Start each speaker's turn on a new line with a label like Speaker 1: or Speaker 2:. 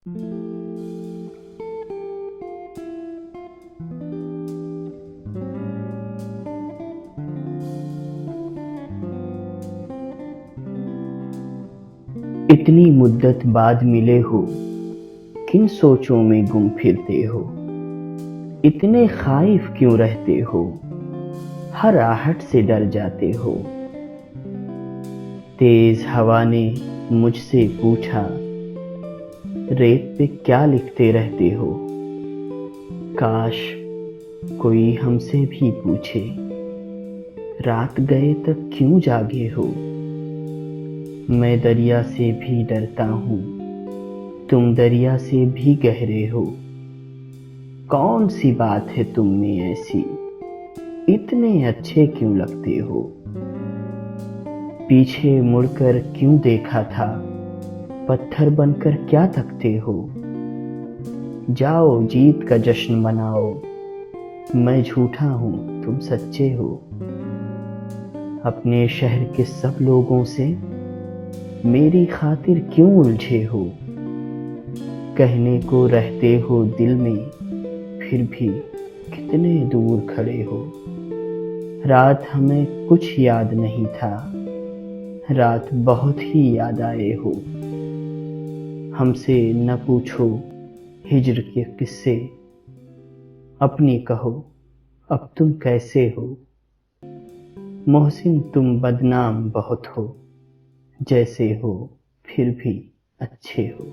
Speaker 1: इतनी मुद्दत बाद मिले हो, किन सोचों में गुम फिरते हो। इतने खाइफ क्यों रहते हो, हर आहट से डर जाते हो। तेज हवा ने मुझसे पूछा, रेत पे क्या लिखते रहते हो। काश कोई हमसे भी पूछे, रात गए तक क्यों जागे हो। मैं दरिया से भी डरता हूँ, तुम दरिया से भी गहरे हो। कौन सी बात है तुम में ऐसी, इतने अच्छे क्यों लगते हो। पीछे मुड़कर क्यों देखा था, पत्थर बनकर क्या तकते हो। जाओ जीत का जश्न मनाओ, मैं झूठा हूँ तुम सच्चे हो। अपने शहर के सब लोगों से मेरी खातिर क्यों उलझे हो। कहने को रहते हो दिल में, फिर भी कितने दूर खड़े हो। रात हमें कुछ याद नहीं था, रात बहुत ही याद आए हो। हमसे न पूछो हिज्र के किस्से, अपनी कहो अब तुम कैसे हो। मोहसिन तुम बदनाम बहुत हो, जैसे हो फिर भी अच्छे हो।